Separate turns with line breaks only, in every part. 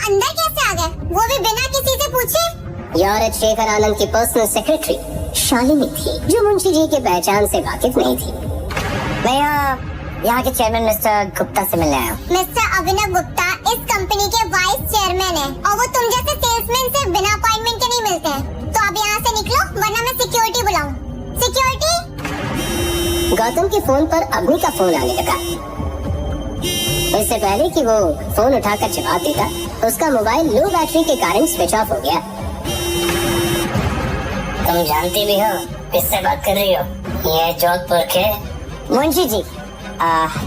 अंदर कैसे आ गए, वो भी बिना किसी से पूछे?
ये औरत शेखर आनंद की पर्सनल सेक्रेटरी शालिनी थी, जो मुंशी जी की पहचान से वाकिफ नहीं थी। मैं यहाँ के चेयरमैन मिस्टर गुप्ता से मिलने आया हूँ।
मिस्टर अभिनव गुप्ता इस कंपनी के वाइस चेयरमैन है और वो तुम जैसे सेल्समैन से बिना अपॉइंटमेंट के नहीं मिलते हैं। तो अब यहाँ से निकलो वरना मैं सिक्योरिटी बुलाऊं। सिक्योरिटी।
गौतम के फोन पर अग्नि का फोन आने लगा। इससे पहले कि वो फोन उठाकर जवाब देता, उसका मोबाइल लो बैटरी के कारण स्विच ऑफ हो गया।
तुम जानती भी हो किससे बात कर रही हो? ये जोधपुर के
मुंशी जी,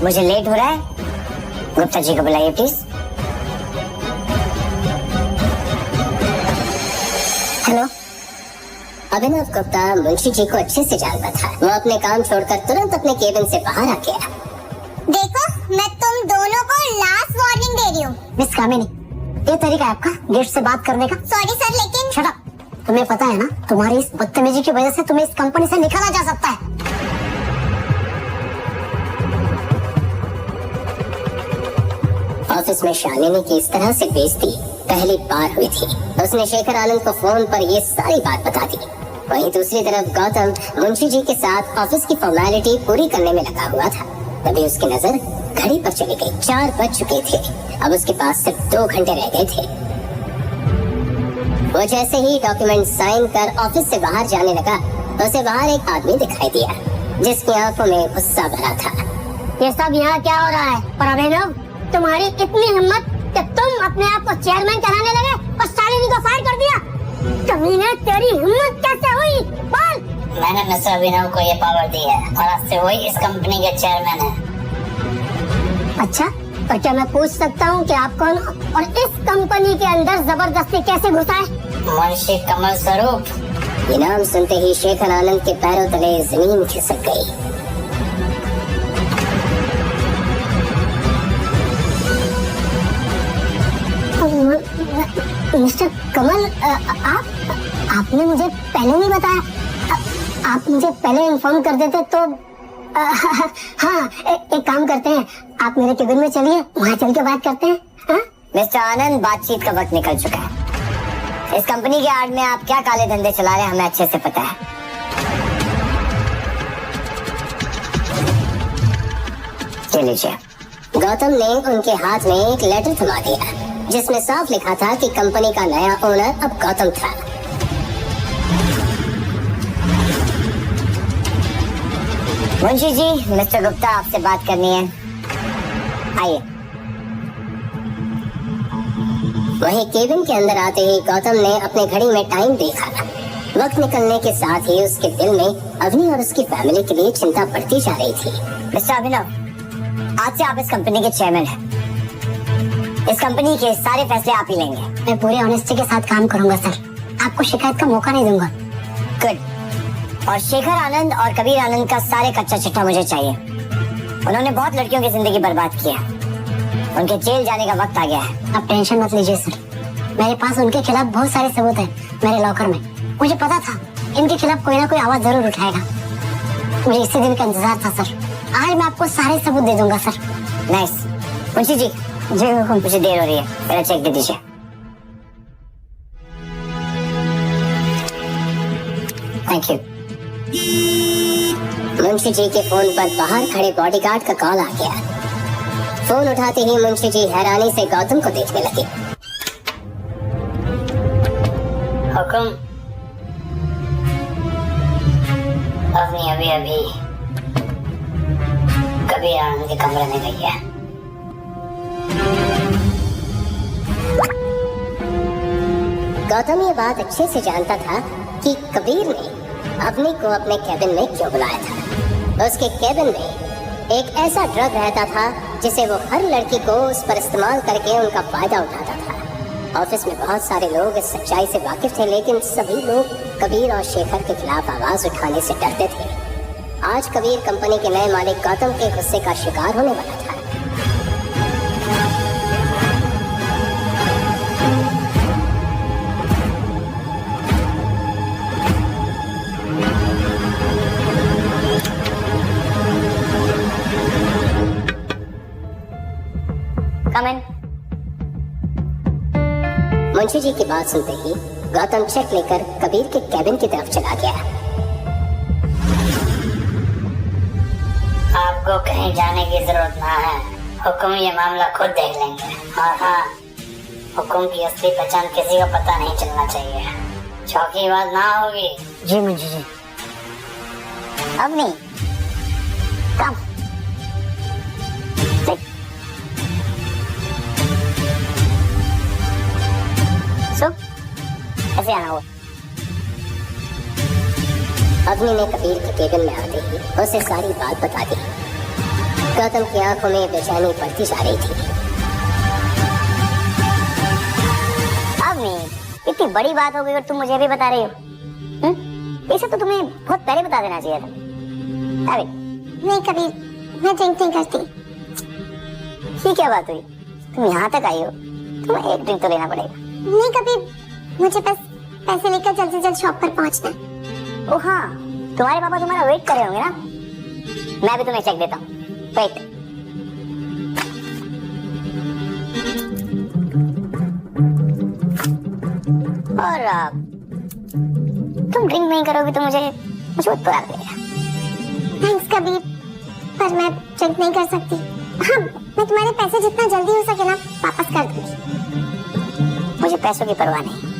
मुझे लेट हो रहा है, गुप्ता जी को बुलाइए प्लीज। हेलो। अभिनव गुप्ता मुंशी जी को अच्छे से जानता था। वो अपने काम छोड़कर तुरंत अपने केबिन से बाहर आ गया।
देखो, मैं तुम दोनों को लास्ट वार्निंग दे रही हूँ।
मिस कामिनी, ये तरीका है आपका गेस्ट से बात करने का?
सॉरी सर, लेकिन
शट अप। तुम्हें पता है ना, तुम्हारी इस बदतमीजी की वजह से तुम्हें इस कंपनी से निकाला जा सकता है। ऑफिस में शालिनी की इस तरह से बेइज्जती पहली बार हुई थी। उसने शेखर आनंद को फोन पर ये सारी बात बता दी। वहीं दूसरी तरफ गौतम मुंशी जी के साथ ऑफिस की फॉर्मेलिटी पूरी करने में लगा हुआ था। तभी उसकी नजर घड़ी पर चली गई। 4 बज चुके थे। अब उसके पास सिर्फ 2 घंटे रह गए थे। वो जैसे ही डॉक्यूमेंट साइन कर ऑफिस से बाहर जाने लगा, उसे बाहर एक आदमी दिखाई दिया, जिसकी आंखों में गुस्सा भरा था।
ये सब यहाँ क्या हो रहा है? पर अभिनव, तुम्हारी इतनी हिम्मत कि तुम अपने आप को चेयरमैन कराने लगे और शालिनी को फायर कर दिया। कमीने, तेरी हिम्मत कैसे हुई? बोल।
मैंने मिस्टर अभिनव को ये पावर दी है और आज से वही इस कंपनी के चेयरमैन है।
अच्छा, पर क्या मैं पूछ सकता हूँ कि आप कौन और इस कंपनी के अंदर जबरदस्ती कैसे घुसा है?
मुंशी कमल स्वरूप।
ये नाम सुनते ही शेखर आनंद के पैरों तले जमीन खिसक गई।
मिस्टर कमल, आपने मुझे पहले नहीं बताया। आप मुझे पहले इन्फॉर्म कर देते तो हाँ, एक काम करते हैं, आप मेरे केबिन में चलिए, वहाँ चल के बात करते हैं। हाँ?
मिस्टर आनंद, बातचीत का वक्त निकल चुका है। इस कंपनी के आड़ में आप क्या काले धंधे चला रहे हैं, हमें अच्छे से पता है। ये लीजिए। गौतम ने उनके हाथ में एक लेटर थमा दिया, जिसमें साफ लिखा था कि कंपनी का नया ओनर अब गौतम था। मुंशी जी, मिस्टर गुप्ता आपसे बात करनी है, आइए। वहीं केबिन के अंदर आते ही गौतम ने अपने घड़ी में टाइम देखा। वक्त निकलने के साथ ही उसके दिल में अवनी और उसकी फैमिली के लिए चिंता बढ़ती जा रही थी। मिस्टर अभिनव, आज से आप इस कंपनी के चेयरमैन हैं। इस कंपनी के सारे फैसले आप ही लेंगे।
मैं पूरे ऑनेस्टी के साथ काम करूंगा सर, आपको शिकायत का मौका नहीं दूंगा।
गुड। और शेखर आनंद और कबीर आनंद का सारे कच्चा चिट्ठा मुझे चाहिए। उन्होंने बहुत लड़कियों की जिंदगी बर्बाद की है। उनके जेल जाने का वक्त आ गया है।
आप टेंशन मत लीजिए सर, मेरे पास उनके खिलाफ बहुत सारे सबूत हैं मेरे लॉकर में। मुझे पता था इनके खिलाफ कोई ना कोई आवाज जरूर उठाएगा। मुझे इसी दिन का इंतजार था सर। आज मैं आपको सारे सबूत दे दूंगा सर।
नाइस। मुंशी जी, मुझे देर हो रही है, मेरा चेक दे दीजिए। Thank you. मुंशी जी के फोन पर बाहर खड़े बॉडीगार्ड का कॉल आ गया। फोन उठाते ही मुंशी जी हैरानी से गौतम को देखने लगे।
हुकुम। अवनी अभी अभी कबीर आनंद के कमरे में गई है।
गौतम ये बात अच्छे से जानता था कि कबीर ने अवनी को अपने केबिन में क्यों बुलाया था। उसके केबिन में एक ऐसा ड्रग रहता था जिसे वो हर लड़की को उस पर इस्तेमाल करके उनका फायदा उठाता था। ऑफिस में बहुत सारे लोग इस सच्चाई से वाकिफ थे, लेकिन सभी लोग कबीर और शेखर के खिलाफ आवाज उठाने से डरते थे। आज कबीर कंपनी के नए मालिक गौतम के गुस्से का शिकार होने वाला था।
Come in.
मुंशी जी की बात सुनते ही गौतम चेक लेकर कबीर के कैबिन की तरफ चला गया।
आपको कहीं जाने की जरूरत ना है, हुक्म ये मामला खुद देख लेंगे। और हाँ, हुक्म की असली पहचान किसी को पता नहीं चलना चाहिए, चौकी बात ना होगी।
जी मुंशी जी। अब नहीं कम सो ऐसे आना हो।
अग्नि ने कबीर के केबिन में आते ही उसे सारी बात बता दी। गौतम की आंखों में बेचैनी बढ़ती जा रही थी।
अब नहीं, इतनी बड़ी बात हो गई और तुम मुझे भी बता रही हो। इसे तो तुम्हें बहुत पहले बता देना चाहिए था। अरे
नहीं कबीर, मैं ड्रिंक नहीं करती।
ये क्या बात हुई? तुम यहाँ तक आई हो, तुम्हें एक ड्रिंक तो लेना पड़ेगा।
नहीं कबीर, मुझे बस पैसे लेकर जल्द से जल्द शॉप पर पहुंचना है।
ओ हाँ, तुम्हारे पापा तुम्हारा वेट कर रहे होंगे ना। मैं भी तुम्हें चेक देता हूँ। वेट। और तुम ड्रिंक नहीं करोगे तो मुझे बहुत बुरा लगेगा।
थैंक्स कबीर, पर मैं ड्रिंक नहीं कर सकती। हाँ, मैं तुम्हारे पैसे जितना जल्दी हो सके ना वापस कर दूंगी।
मुझे पैसों की परवाह नहीं।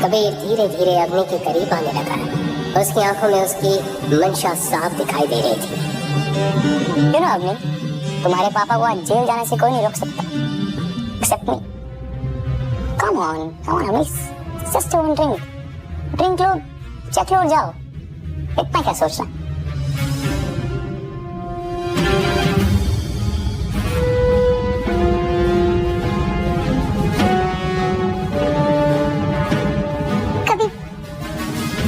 कबीर धीरे धीरे अग्नि के करीब आने लगा। उसकी आंखों में उसकी मंशा साफ दिखाई दे रही थी।
यू नो अग्नि, तुम्हारे पापा को आज जेल जाने से कोई नहीं रोक सकता, एक्सेप्ट मी। कम ऑन अग्नि, जस्ट वन ड्रिंक। ड्रिंक लो, चेक लो और जाओ। इतना क्या सोचना।
कबीर,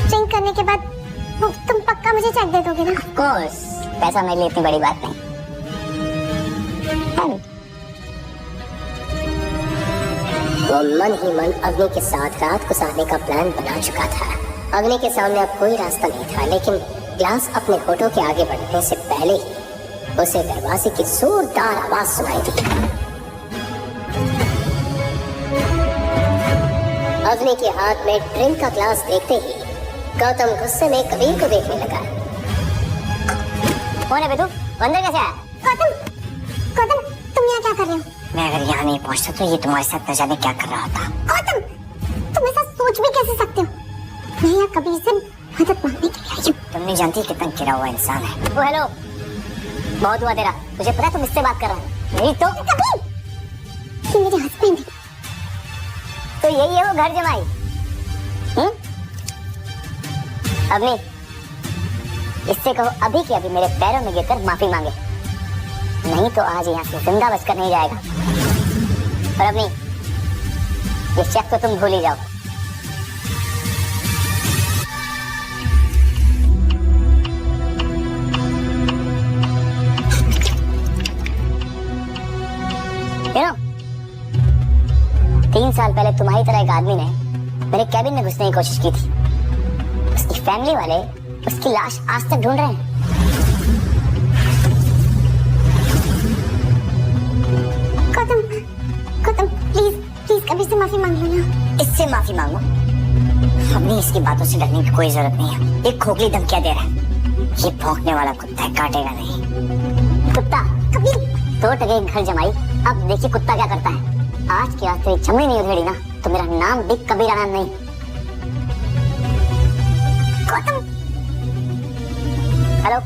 ड्रिंक करने के बाद तुम पक्का मुझे चेक दे दोगे ना?
ऑफ कोर्स, पैसा मेरे लिए इतनी बड़ी बात नहीं।
वो मन ही मन अग्नि के साथ रात गुजारने का प्लान बना चुका था। अग्नि के सामने अब कोई रास्ता नहीं था, लेकिन ग्लास अपने होठों के आगे बढ़ने से पहले ही उसे दरवाजे की जोरदार आवाज सुनाई दी। अग्नि के हाथ में ड्रिंक का ग्लास देखते ही गौतम गुस्से में कबीर को देखने लगा।
कौन है बे तू? अंदर कैसे आया?
गौतम, तुम यहाँ क्या कर रहे हो?
मैं अगर यहाँ नहीं पहुँचता तो ये तुम्हारे साथ न जाने क्या कर रहा होता।
गौतम, तुम ऐसा सोच भी कैसे सकते हो? मैं यहाँ कबीर से मदद मांगने के लिए आई हूँ।
तुम नहीं जानती कितना गिरा हुआ इंसान है वो। हेलो, बहुत हुआ तेरा। तुझे पता है तुम इससे बात कर रहा है? नहीं तो
कबीर, तुम मेरे हस्बैंड हो।
तो यही है वो घर जमाई। अग्नि, इससे कहो अभी के अभी मेरे पैरों में गिरकर माफी मांगे, नहीं तो आज यहाँ से जिंदा बचकर नहीं जाएगा। और अग्नि, ये चेक तो तुम भूल ही जाओ। You know, 3 साल पहले तुम्हारी तरह एक आदमी ने मेरे कैबिन में घुसने की कोशिश की थी। उसकी फैमिली वाले उसकी लाश आज तक ढूंढ रहे हैं।
गौतम, प्लीज कबीर से माफी मांग लो ना।
इससे माफी मांगो? हमने इसकी बातों से डरने की कोई जरूरत नहीं है। ये खोखली धमकियां दे रहा है। ये भौंकने वाला कुत्ता है, काटेगा नहीं। कुत्ता?
कबीर,
2 टके घर जमाई। अब देखिए कुत्ता क्या करता है। आज की आज तेरी चमड़ी नहीं उधेड़ी ना तो मेरा नाम भी कबीर आनंद नहीं।
गौतम।
हेलो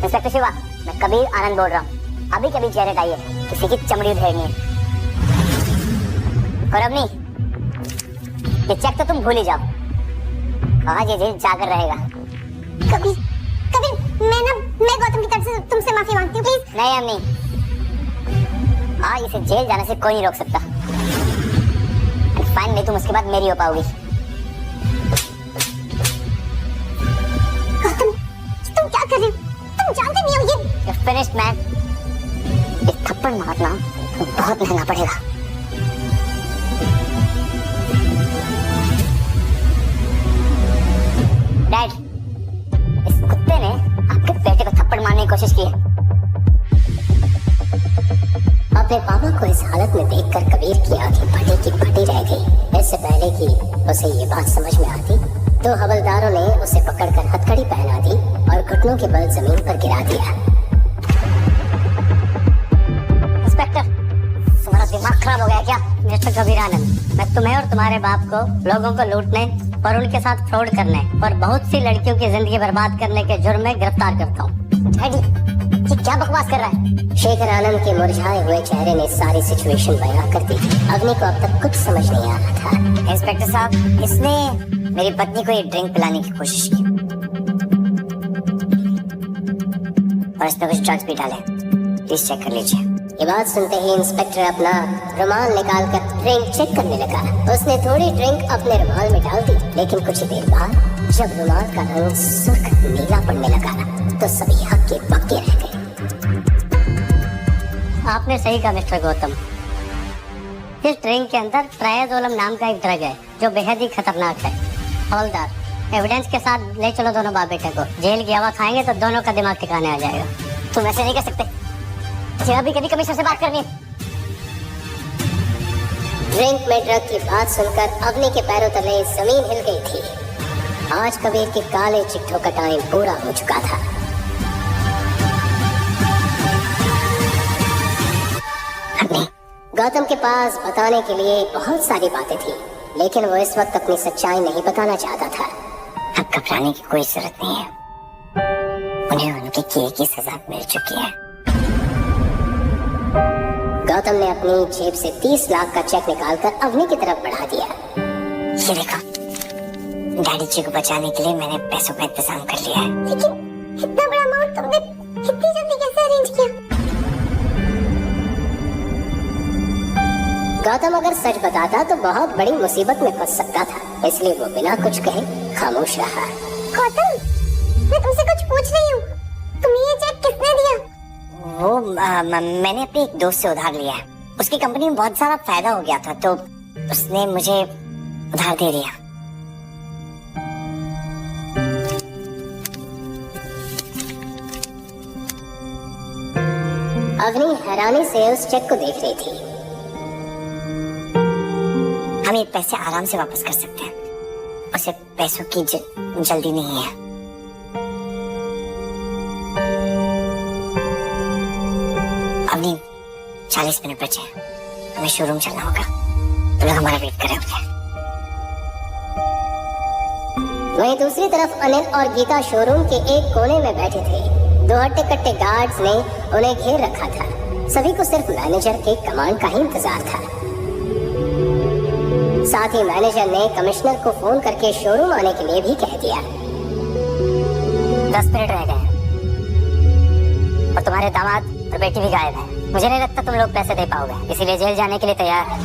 इंस्पेक्टर शिवा, मैं कबीर आनंद बोल रहा हूँ। अभी कभी जेरेट आई है, किसी की चमड़ी उधेड़नी है। और अग्नि, ये चेक तो तुम भूल ही जाओ। आज ये जेल जाकर रहेगा।
कबीर, मैं गौतम की तरफ से तुमसे माफी मांगती हूँ, प्लीज।
नहीं अम्मी, आज इसे जेल जाने से कोई नहीं रोक सकता। फाइनली तुम उसके बाद मेरी हो पाओगी।
गौतम, तुम क्या कर रहे हो? तुम जानते नहीं हो ये
फिनिश्ड मैन। एक थप्पड़ मारना बहुत महंगा पड़ेगा। डैड, इस कुत्ते ने आपके बेटे को थप्पड़ मारने की कोशिश की है।
अब अपने पापा को इस हालत में देखकर कबीर की आंखें फटी की फटी रह गई। इससे पहले कि उसे ये बात समझ में आती तो हवलदारों ने उसे पकड़कर हथकड़ी पहना दी और घुटनों के बल जमीन पर गिरा दिया।
इंस्पेक्टर, तुम्हारा दिमाग खराब हो गया क्या? मिस्टर कबीर आनंद, मैं तुम्हें और तुम्हारे बाप को लोगों को लूटने और उनके साथ फ्रॉड करने और बहुत सी लड़कियों की जिंदगी बर्बाद करने के जुर्म में गिरफ्तार करता हूँ।
डैडी, ये क्या बकवास कर रहा है? शेखर आनंद के मुरझाए हुए चेहरे ने सारी सिचुएशन बयां कर दी। अग्नि को अब तक कुछ समझ नहीं आ रहा था।
इंस्पेक्टर साहब, इसने मेरी पत्नी को ये ड्रिंक पिलाने की कोशिश की और इसमें कुछ ड्रग्स भी डाले। प्लीज चेक कर लीजिए।
ये बात सुनते ही इंस्पेक्टर अपना रुमाल निकालकर ड्रिंक चेक करने लगा। उसने थोड़ी ड्रिंक अपने रुमाल में डाल दी, लेकिन कुछ ही देर बाद जब रुमाल का रंग सुर्ख नीला पड़ने लगा तो सभी हक्के बक्के रह गए।
आपने सही कहा मिस्टर गौतम, इस ड्रिंक के अंदर ट्राइएजोलम नाम का एक ड्रग है जो बेहद ही खतरनाक है। हवलदार, एविडेंस के साथ ले चलो दोनों बाप बेटे को। जेल की हवा खाएंगे तो दोनों का दिमाग ठिकाने आ जाएगा।
तुम ऐसे नहीं कर सकते, जरा भी कभी कमिश्नर से बात करनी है। ड्रिंक में ड्रग की बात सुनकर अग्नि के पैरों तले जमीन हिल गई थी। आज कबीर के काले चिट्ठों का टाइम पूरा हो चुका था। अग्नि, गौतम के पास बताने के लिए बहुत सारी बातें थी, लेकिन वो इस वक्त अपनी सच्चाई नहीं बताना चाहता था।
अब घबराने की कोई जरूरत नहीं है, उन्हें उनके किए की सजा मिल चुकी है।
गौतम ने अपनी जेब से 30 लाख का चेक निकालकर अग्नि की तरफ बढ़ा दिया।
ये देखो, डैडी जी को बचाने के लिए मैंने पैसों का इंतजाम कर लिया है।
लेकिन इतना बड़ा अमाउंट तुमने इतनी जल्दी कैसे अरेंज किया?
गौतम अगर सच बताता तो बहुत बड़ी मुसीबत में फंस सकता था, इसलिए वो बिना कुछ कहे खामोश रहा।
गौतम, मैं तुमसे कुछ पूछ रही हूँ, तुम्हें ये चेक किसने दिया?
वो मैंने अपने एक दोस्त से उधार लिया है। उसकी कंपनी में बहुत सारा फायदा हो गया था तो उसने मुझे उधार दे दिया।
अग्नि हैरानी से उस चेक को देख रही थी।
हम ये पैसे आराम से वापस कर सकते हैं, उसे पैसों की जल्दी नहीं है। अभी 40 मिनट बचे, हमें शोरूम चलना होगा। तुम लोग हमारा वेट कर रहे होंगे।
वहीं दूसरी तरफ अनिल और गीता शोरूम के एक कोने में बैठे थे। दो हट्टे कट्टे गार्ड्स ने उन्हें घेर रखा था। सभी को सिर्फ मैनेजर के कमांड का ही इंतजार था। साथ ही मैनेजर ने कमिश्नर को फोन करके शोरूम आने के लिए भी कह दिया।
10 मिनट रह गए और तुम्हारे दामाद और बेटी भी गायब है। मुझे नहीं लगता तुम लोग पैसे दे पाओगे, इसीलिए जेल जाने के लिए तैयार है।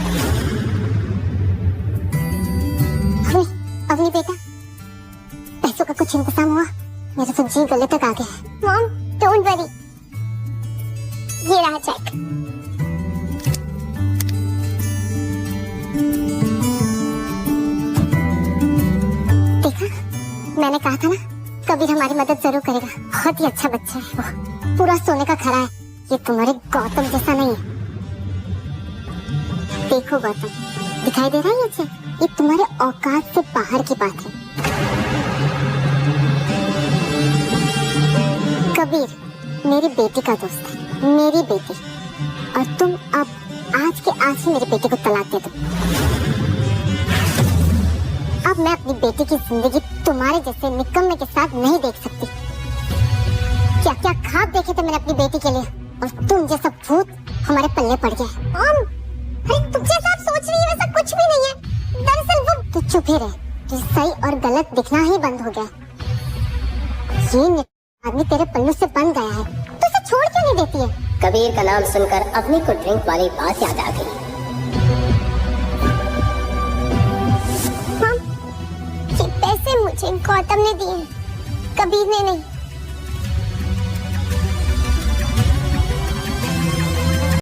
अग्नि बेटा, पैसों का कुछ इंतजाम हुआ? मेरा तो जी गले तक आ गया है। मॉम, डोंट वरी, ये रहा चेक। देखा, मैंने कहा था ना, कबीर हमारी मदद जरूर करेगा। बहुत ही अच्छा बच्चा है वो, पूरा सोने का खरा है। ये तुम्हारे गौतम जैसा नहीं है। देखो गौतम, दिखाई दे रहा है ये चेक? ये तुम्हारे औकात से बाहर की बात है। कबीर मेरी बेटी का दोस्त है, मेरी बेटी, और तुम अब आज के आज ही मेरी बेटी को तलाक दे दो। अब मैं अपनी बेटी की जिंदगी तुम्हारे जैसे निकम्मे के साथ नहीं देख सकती। क्या क्या ख्वाब देखे थे मैंने अपनी बेटी के लिए, और तुम जैसा भूत हमारे पल्ले पड़ गया। अरे तुम जैसा आप सोच रही है वैसा कुछ भी नहीं है। दरअसल वो तो चुप ही रहे, तो सही और गलत दिखना ही बंद हो गया। ये आदमी तेरे पल्लू से बन गया है, तो उसे छोड़ क्यों नहीं देती है?
कबीर का नाम सुनकर अग्नि को ड्रिंक वाली बात याद आ गई।
ये पैसे मुझे गौतम ने दिए, कबीर ने नहीं।